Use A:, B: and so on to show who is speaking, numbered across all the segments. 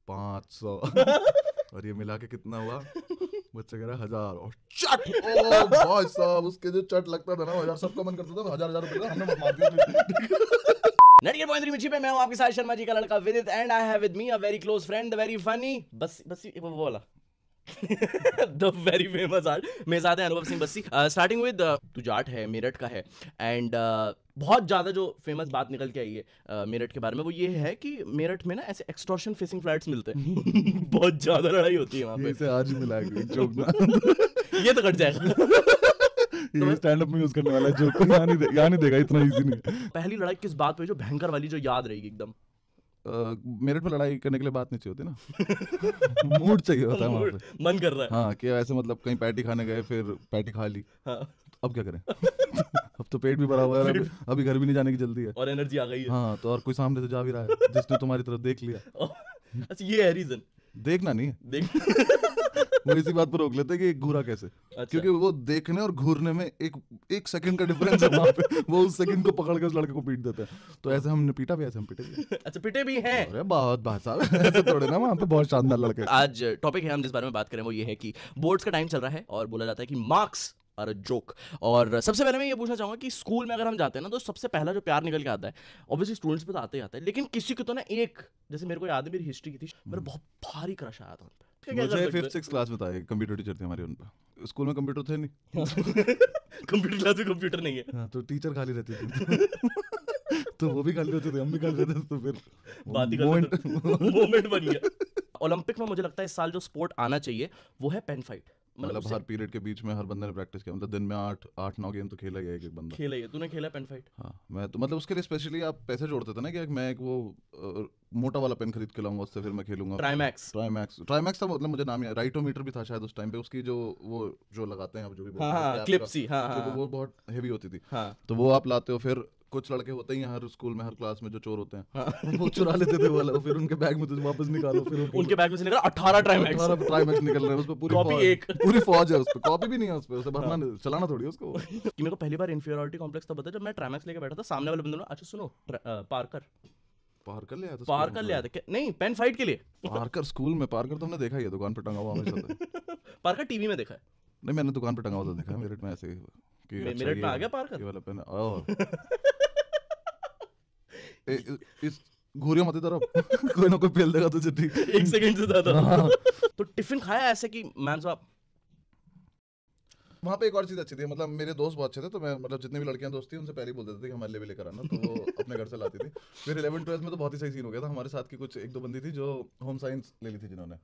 A: 500 और ये मिला के कितना हुआ? बच्चा कह रहा 1000 और चट, ओ भाई साहब उसके जो चट लगता था ना 1000, सबका मन करता था 1000 रुपए हमने मत मार दिया।
B: नटकेट पॉइंट मिर्ची पे मैं हूं आपके साथ शर्मा जी का लड़का विदित and I have with me a very close friend the very funny बस वो बोला द वेरी फेमस आर्ट मेरे साथ है अनुभव सिंह बस्सी। स्टार्टिंग विद तू जाट है, मेरठ का है एंड बहुत ज़्यादा जो फेमस बात निकल के आई है मेरठ के बारे में वो ये है कि मेरठ में ना ऐसे एक्सटॉर्शन फेसिंग फ्लैट्स मिलते हैं बहुत ज़्यादा लड़ाई होती है वहाँ पे।
A: इसे आज ही मिला के जोक ना
B: ये तो कट जाएगा
A: ये स्टैंड अप में यूज करने वाला है जोक को यहाँ नहीं देगा, इतना इजी नहीं।
B: पहली लड़ाई किस बात पे जो भयंकर वाली जो याद रहेगी एकदम?
A: मेरठ में लड़ाई करने के लिए बात नहीं चाहिए होती ना मूड चाहिए होता है वहाँ पे,
B: मन कर रहा है।
A: हाँ कि ऐसे मतलब कहीं पैटी खाने गए फिर पैटी खा ली,
B: हाँ।
A: अब क्या करें अब तो पेट भी भरा हुआ है, अभी घर भी नहीं जाने की जल्दी है
B: और एनर्जी आ गई है।
A: हाँ तो और कोई सामने से जा भी रहा है जिसने तुम्हारी तरफ देख लिया।
B: अच्छा ये है रीजन?
A: देखना नहीं है,
B: देख
A: वो इसी बात पर रोक लेते हैं कि घूरा कैसे।
B: अच्छा।
A: क्योंकि वो देखने और घूरने में एक सेकंड का डिफरेंस है वहाँ पे, वो उस सेकंड को पकड़ के उस लड़के को पीट देते हैं। तो ऐसे हमने पीटा भी, ऐसे हम पीटे भी।
B: अच्छा पिटे भी हैं?
A: अरे बहुत बात साहब ऐसे थोड़े ना, वहाँ पे बहुत शानदार लड़के।
B: आज टॉपिक है हम जिस बारे में बात करें वो ये है कि बोर्ड्स का टाइम चल रहा है और बोला जाता है कि मार्क्स आर अ जोक। और सबसे पहले मैं ये पूछना चाहूंगा कि स्कूल में अगर हम जाते हैं ना तो सबसे पहला जो प्यार निकल के आता है ऑब्वियसली स्टूडेंट्स पे तो आते ही आता है, लेकिन किसी को तो ना एक, जैसे मेरे को याद है मेरी हिस्ट्री की थी, मेरा बहुत भारी क्रश आया था उन पे।
A: मुझे 5th-6th क्लास में था, कंप्यूटर टीचर थे हमारे, उन पे स्कूल में कंप्यूटर थे नहीं
B: कंप्यूटर क्लास में कंप्यूटर नहीं है।
A: हाँ, तो टीचर खाली रहती थी तो वो भी खाली रहते थे, हम भी खाली रहते थे, तो फिर
B: बात ही मोमेंट बन गया। ओलंपिक में मुझे लगता है इस साल जो स्पोर्ट आना चाहिए वो है पेन फाइट।
A: मतलब हर पीरियड के बीच में हर बंदे ने प्रैक्टिस किया, मतलब दिन में 8-9 गेम तो खेला ही है एक बंदा।
B: खेला ही है, तूने खेला पेन फाइट?
A: हाँ मैं तो मतलब उसके लिए स्पेशली आप पैसे जोड़ते थे ना कि मैं एक वो मोटा वाला पेन खरीद के लाऊंगा, उससे फिर मैं खेलूंगा। ट्राईमैक्स था, मतलब मुझे नाम याद, राइटोमीटर भी था शायद उस टाइम पे, उसकी जो वो जो लगाते हैं आप जो भी
B: क्लिप्स,
A: वो बहुत हेवी होती थी।
B: तो
A: वो आप लाते हो, फिर कुछ लड़के होते ही हर स्कूल में हर क्लास में जो चोर होते हैं वो चुरा लेते थे वाला, फिर उनके बैग में तुझे वापस निकालो, फिर
B: उनके बैग में से निकला 18 ट्राईमैक्स निकल
A: रहे हैं, उसपे पूरी फौज है, उसपे कॉपी भी नहीं है, उसपे उसे भरना चलाना थोड़ी उसको।
B: कि मेरे को पहली बार इंफीरियरिटी कॉम्प्लेक्स तब पता जब मैं ट्राईमैक्स लेके बैठा था, सामने वाले बंदे ने अच्छा सुनो पार्कर ले आया था नहीं पेन फाइट के लिए।
A: पार्कर स्कूल में, पार्कर तो हमने देखा ही है, दुकान पे टंगा हुआ हमेशा।
B: पार्कर टीवी में देखा है?
A: नहीं मैंने दुकान पे टंगा हुआ देखा है मेरठ में, ऐसे
B: मेरठ में आ गया पार्कर
A: वाला पेन। इस घूरिया मत तरफ कोई ना कोई पेल देगा तुझे, ठीक
B: 1 सेकंड से ज्यादा। तो टिफिन खाया ऐसे कि मैम साहब?
A: वहाँ पे एक और चीज़ अच्छी थी, मतलब मेरे दोस्त बहुत अच्छे थे, तो मैं मतलब जितने भी लड़कियां दोस्त थी उनसे पहले ही बोल देते थे कि हमारे लिए भी लेकर आना, तो वो अपने घर से लाती थी। फिर 11th-12th में तो बहुत ही सही सीन हो गया था, हमारे साथ की कुछ 1-2 बंदी थी जो होम साइंस ले ली थी जिन्होंने।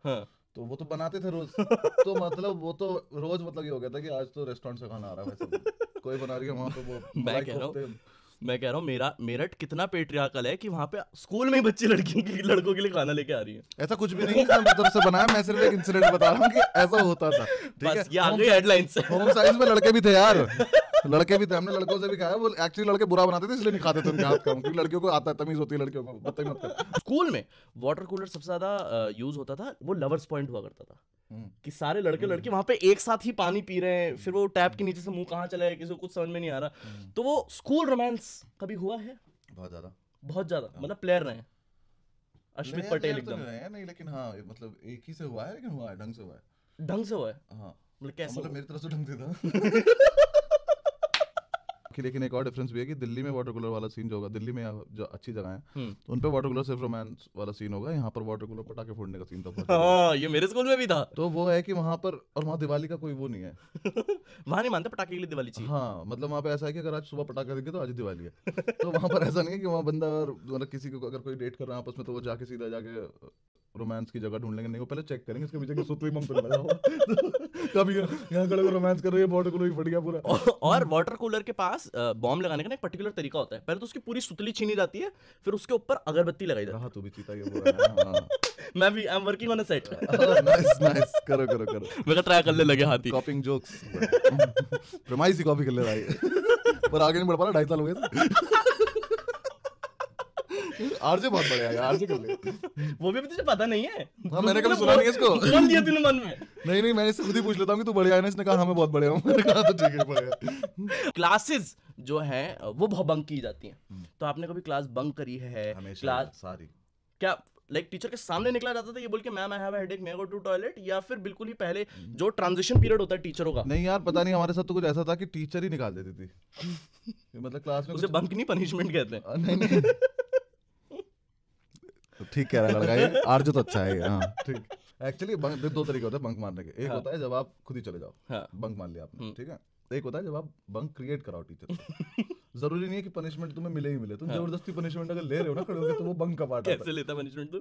A: तो वो तो बनाते थे रोज तो मतलब वो तो रोज मतलब ये हो गया था कि आज तो रेस्टोरेंट से खाना आ रहा है, वैसे कोई बना रही है वहाँ पे वो।
B: मैं कह रहा हूँ मेरठ कितना पेट्रियार्कल है कि वहाँ पे स्कूल में ही बच्ची लड़कों के लिए खाना लेके आ रही है।
A: ऐसा कुछ भी नहीं है, तरफ से बनाया, मैं सिर्फ एक इंसिडेंट बता रहा हूँ कि ऐसा होता था।
B: बस ये आ गई हेडलाइंस।
A: होम साइंस में लड़के भी थे यार, लड़के भी थे, हमने लड़कों से भी खाया, वो एक्चुअली लड़के बुरा बनाते थे इसलिए नहीं खाते थे उनके हाथ का, क्योंकि लड़कियों को आता है, तमीज होती है लड़कियों को, बताइए मत कर।
B: स्कूल में वाटर कूलर सबसे ज्यादा यूज होता था, वो लवर्स पॉइंट हुआ करता था कि सारे लड़के लड़की वहां पे एक साथ ही पानी पी रहे हैं, फिर वो टैप के नीचे से मुंह कहाँ चला है किसी को कुछ समझ में नहीं आ रहा। तो वो स्कूल रोमांस कभी हुआ है? बहुत ज्यादा मतलब प्लेयर रहे हैं अश्मित पटेल एकदम
A: नहीं, लेकिन हाँ मतलब एक ही से हुआ है, लेकिन हुआ है ढंग से हुआ है।
B: हाँ मतलब कैसे?
A: मतलब मेरी तरफ से ढंग से था। लेकिन एक और डिफरेंस भी है कि दिल्ली में वाटर कूलर वाला सीन जो होगा, दिल्ली में जो अच्छी जगह है उन पे वाटर कूलर सिर्फ रोमांस वाला सीन होगा, यहाँ पर वाटर कूलर पटाखे फोड़ने का सीन था।
B: हाँ ये मेरे स्कूल में भी था।
A: तो वो है कि वहाँ पर, और वहाँ दिवाली का कोई वो नहीं है
B: वहाँ नहीं मानते पटाखे के लिए दिवाली चाहिए।
A: हाँ मतलब वहाँ पे ऐसा है कि अगर आज सुबह पटाखा दिखे तो आज दिवाली है। तो वहाँ पर ऐसा नहीं है कि वहाँ बंदा मतलब किसी को अगर कोई डेट कर रहा है आपस में तो वो जाके सीधा जाके रोमांस की जगह ढूंढ लेंगे, नहीं वो पहले चेक करेंगे इसके पीछे की सुतली मम तो लगा हुआ कभी यहाँ खड़े को रोमांस कर रही है, वाटर कूलर ही फट गया पूरा।
B: और वाटर कूलर के पास बॉम्ब लगाने का ना एक पर्टिकुलर तरीका होता है, पहले तो उसकी पूरी सुतली छीनी जाती है, फिर उसके ऊपर अगरबत्ती लगाई जाती है।
A: तू भी चीता ये पूरा।
B: मैं भी I am working on a set.
A: Nice करो
B: मैं ट्राई करने लगे हाथी
A: कॉपिंग जोक्स प्रमाइस ही कॉपी कर ले रहा है पर आगे नहीं बढ़ पा रहा, 2.5 साल हो गए। आरजे बहुत बढ़िया है, आरजे कर ले।
B: वो भी तुझे पता नहीं है?
A: हाँ मैंने कभी सुना नहीं है इसको।
B: बोल दिया तूने मन में।
A: नहीं मैंने इससे खुद ही पूछ लेता हूँ कि तू बढ़िया है ना, इसने कहा हाँ मैं बहुत बढ़िया हूँ, मैंने कहा तो ठीक है बढ़िया।
B: क्लासेस जो हैं वो बहुत बंक की जाती हैं, तो आपने कभी क्लास बंक करी है?
A: हमेशा सारी।
B: क्या लाइक टीचर के सामने निकला जाता था ये बोल के ma'am I have a headache, may go to toilet, या फिर बिल्कुल ही पहले जो ट्रांजिशन पीरियड होता है टीचरों का?
A: नहीं यार पता नहीं, हमारे साथ तो कुछ ऐसा था कि टीचर ही निकाल देती थी। मतलब क्लास में
B: उसे बंक नहीं पनिशमेंट कहते हैं।
A: नहीं ठीक कह रहा है लड़का, ये आर्ज तो अच्छा है। हाँ ठीक। एक्चुअली दो तरीके होते हैं बंक मारने के। एक होता है जब आप खुद ही चले जाओ, बंक मार लिया आपने, ठीक है। एक होता है जब आप बंक क्रिएट कराओ टीचर से। जरूरी नहीं है कि पनिशमेंट तुम्हें मिले ही मिले, तुम जबरदस्ती पनिशमेंट अगर ले रहे हो ना खड़े होकर, तो वो बंक का पार्ट है।
B: कैसे लेता पनिशमेंट तू?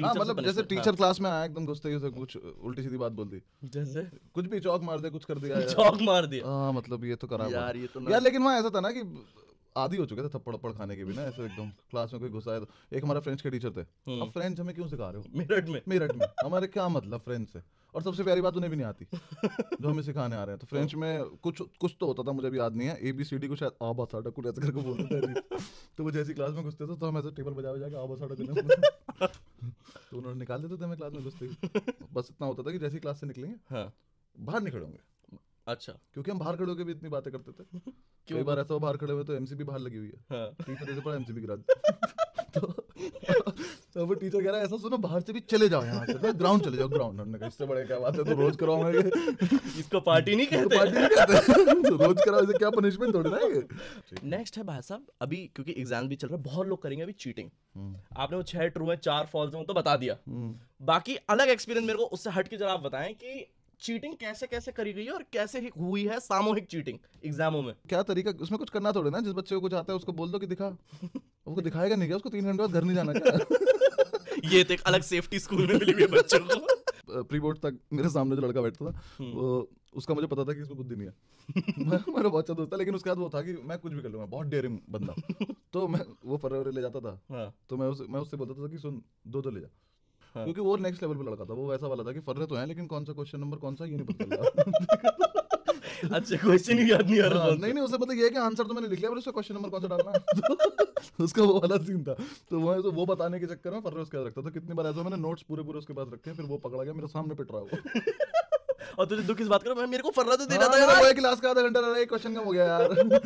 A: हाँ मतलब जैसे टीचर क्लास में आया एकदम गुस्से से कुछ उल्टी सीधी बात बोल दी,
B: जैसे
A: कुछ भी चौक मार दे, कुछ कर दिया,
B: चौक मार दिया।
A: हाँ मतलब ये तो करा
B: यार ये तो
A: यार। लेकिन वहाँ ऐसा था ना कि आदि हो चुके थे थप्पड़ थप्पड़ खाने के भी ना, ऐसे एकदम क्लास में कोई घुसा है तो। एक हमारा फ्रेंच के टीचर थे। अब फ्रेंच हमें क्यों सिखा रहे हो मेरठ में हमारे क्या मतलब फ्रेंच से? और सबसे प्यारी बात उन्हें भी नहीं आती जो हमें सिखाने आ रहे हैं। तो फ्रेंच में कुछ तो होता था, मुझे भी याद नहीं है, ABCD को शायद आबा साडा कुछ ऐसे करके बोलते थे। तो वो जैसी क्लास में घुसते थे तो हम ऐसे टेबल बजा के आबा साडा करने तो उन्होंने निकाल देते थे हमें क्लास में घुसते ही। बस इतना होता था कि जैसी क्लास से निकलेंगे बाहर नहीं खड़े होंगे। अच्छा, क्योंकि हम बाहर खड़े होकर भी इतनी बातें करते थे। कई बार ऐसा बाहर खड़े हुए तो MC भी बाहर लगी हुई है, टीचर ऐसे पड़ा MC भी गिरा तो वो टीचर कह रहा है ऐसा सुनो बाहर से भी चले जाओ, यहाँ से ग्राउंड चले जाओ, ग्राउंड। हमने कहा इससे बड़े क्या बात है, तो रोज कराओगे इसको पार्टी नहीं कहते, तो रोज कराओ, इसे क्या पनिशमेंट थोड़ी ना है।
B: नेक्स्ट है भाई साहब, अभी क्योंकि एग्जाम भी चल रहा है, बहुत लोग करेंगे अभी चीटिंग। आपने वो 6 ट्रू में 4 फॉल्स में तो बता दिया, बाकी अलग एक्सपीरियंस मेरे को उससे हट के जरा आप बताएं कि चीटिंग कैसे कैसे करी गई है और कैसे हुई है सामूहिक चीटिंग एग्जामों में?
A: क्या तरीका, उसमें कुछ करना थोड़े ना, जिस बच्चे को कुछ आता है उसको बोल दो कि दिखा, वो दिखाएगा नहीं क्या, उसको 3 घंटे बाद घर नहीं जाना क्या?
B: ये तो एक अलग सेफ्टी स्कूल में मिली हुई है बच्चों को।
A: प्री बोर्ड तक मेरे सामने जो लड़का बैठता था वो, उसका मुझे पता था कि इसमें बुद्धि नहीं है। मेरा बहुत अच्छा दोस्त था, लेकिन उसके बाद वो था कि मैं कुछ भी कर लूंगा, बहुत डेयरिंग बंदा। तो मैं वो फर्रे ले जाता था, तो मैं उससे बोलता था कि सुन दो ले जा, क्योंकि वो नेक्स्ट लेवल पे लड़का था। वो वैसा वाला था कि फर्रे तो है लेकिन कौन सा क्वेश्चन नंबर कौन सा ये नहीं पता चल रहा।
B: अच्छा, क्वेश्चन ही याद नहीं आ रहा।
A: नहीं उसे पता ये है कि आंसर तो मैंने लिख लिया, पर उसका क्वेश्चन नंबर कौन सा डालना है। उसका वो वाला सीन था। तो वो बताने के चक्कर में फर्रे उसके पास रखता था। कितनी बार ऐसा मैंने नोट्स पूरे उसके पास रखे, फिर वो पकड़ा गया मेरे सामने पिट रहा हो।
B: और तुझे दुख किस बात करो, मेरे को फर्रा तो देना था
A: यार, वो क्लास का आधा घंटा रहा है, क्वेश्चन कम हो गया यार।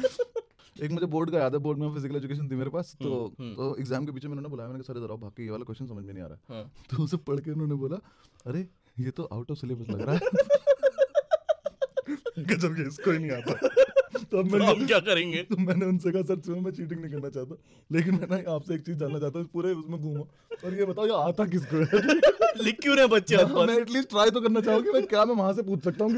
A: एक मुझे बोर्ड का याद है, बोर्ड में फिजिकल एजुकेशन थी मेरे पास, तो एग्जाम के पीछे उन्होंने बुलाया, मैंने कहा सर इधर आओ, बाकी ये वाला क्वेश्चन समझ में नहीं आ रहा। तो उसे पढ़ के उन्होंने बोला अरे ये तो आउट ऑफ सिलेबस लग रहा है। गजब के, इसको ही नहीं आता। तो अब हम क्या करेंगे? तो मैंने उनसे कहा सर मैं चीटिंग नहीं करना चाहता, लेकिन मैं आपसे एक चीज जानना चाहता हूँ, पूरे उसमें घूमो और ये बताओ ये आता किसको है?
B: लिख क्यों रहे बच्चे?
A: मैं एटलीस्ट ट्राई तो करना चाहूंगी, मैं क्या मैं वहां से पूछ सकता हूँ?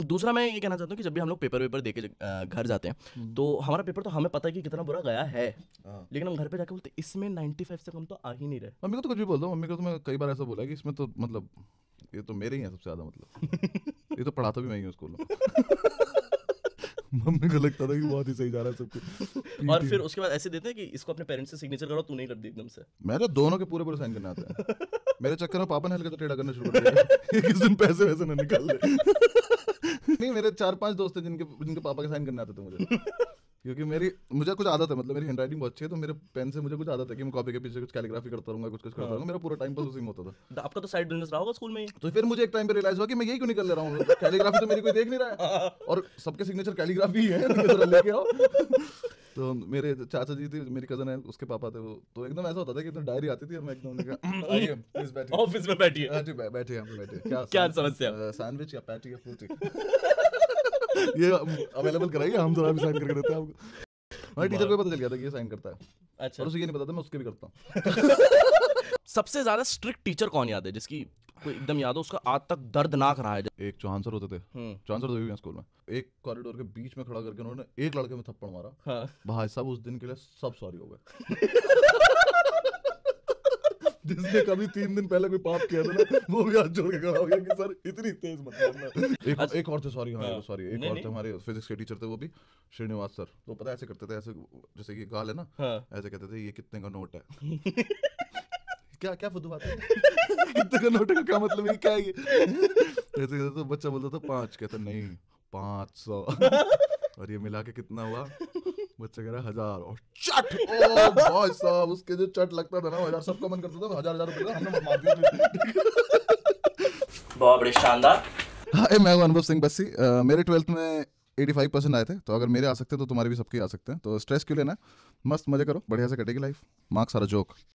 B: दूसरा मैं ये कहना चाहता हूँ कि जब भी हम लोग पेपर दे के घर जाते हैं तो हमारा पेपर तो हमें पता है कि कितना बुरा गया है, लेकिन हम घर पे जाके बोलते इसमें 95 से कम तो आ ही नहीं रहे।
A: मम्मी को तो कुछ भी बोल दो, मम्मी को तो मैं कई बार ऐसा बोला कि इसमें तो मतलब ये तो मेरे ही है सबसे ज्यादा, मतलब ये तो पढ़ाता भी मैं ही हूँ स्कूल में। मम्मी को लगता था कि बहुत ही सही जा रहा है सब कुछ।
B: और फिर उसके बाद ऐसे देते हैं कि इसको अपने पेरेंट्स से सिग्नेचर करो, तू नहीं कर दी एकदम से।
A: मेरे दोनों के पूरे साइन करने आते हैं। मेरे चक्कर में पापा ने हल्का टेढ़ा करना शुरू कर दिया, किस दिन पैसे वैसे ना निकाल ले। नहीं मेरे 4-5 दोस्त हैं जिनके पापा के साइन करने आते थे मुझे, क्योंकि मुझे कुछ आदत है, मतलब मेरी हैंडराइटिंग बहुत अच्छी है, तो मेरे पेन से मुझे कुछ आदत है कि मैं कॉपी के पीछे कुछ कैलीग्राफी करता रहूंगा, कुछ करता रहूंगा, मेरा पूरा टाइम पास उसी में होता था।
B: आपका तो साइड बिजनेस रहा होगा स्कूल में। तो
A: फिर मुझे एक टाइम पे रियलाइज हुआ कि मैं यही क्यों नहीं कर ले रहा हूँ, कैलीग्राफी तो मेरी कोई देख नहीं रहा है और सबके सिग्नेचर कैलीग्राफी है, लेके आओ। तो मेरे चाचा जी थे, मेरी कजन है, उसके पापा थे वो, तो एकदम ऐसा होता था कि डायरी आती थी और मैं एकदम आइए प्लीज बैठिए,
B: ऑफिस में बैठिए,
A: बैठिए यहाँ पे बैठिए, क्या
B: समस्या,
A: सैंडविच या पैटी या फ्रूटी ये अवेलेबल कराइए, हम थोड़ा भी साइन करके देते हैं आपको। हमारे टीचर को पता चल गया था कि ये साइन करता है। अच्छा। और उसे ये नहीं पता था मैं उसके भी करता हूँ।
B: सबसे ज्यादा स्ट्रिक्ट टीचर कौन याद है जिसकी कोई एकदम याद हो, उसका आज तक दर्दनाक रहा है?
A: एक चौहान सर होते थे, चौहान सर तो भी स्कूल में, एक कॉरिडोर के बीच में खड़ा करके उन्होंने एक लड़के में थप्पड़ मारा। भाई साहब उस दिन के लिए सब सॉरी हो गए। जिसने कभी 3 दिन पहले कोई पाप किया था ना, वो भी हाथ जोड़ के खड़ा हो गया कि सर इतनी तेज मत मारना। एक और थे, सॉरी सॉरी, एक और थे हमारे फिजिक्स के टीचर थे, वो भी श्रीनिवास सर। तो पता है ऐसे करते थे, ऐसे जैसे कि गाल है ना, ऐसे कहते थे ये कितने का नोट है। क्या फुद्दू बात है, कितने का नोट है का क्या मतलब है, क्या है ये? ऐसे कहते तो बच्चा बोलता था 5, कहता नहीं 500 और ये मिला के कितना हुआ? बच्चा कह रहा 1000 और चट। ओ भाई साहब उसके जो चट लगता था ना 1000, सबका मन करता था 1000 रुपए का हमने मार दिया।
B: बहुत बड़े शानदार।
A: हाय मैं हूं अनुभव सिंह बस्सी। मेरे 12th में 85% आए थे, तो अगर मेरे आ सकते तो तुम्हारे भी सबके आ सकते हैं। तो स्ट्रेस क्यों लेना, मस्त मजे करो, बढ़िया से कटेगी लाइफ, मार्क्स सारा जोक।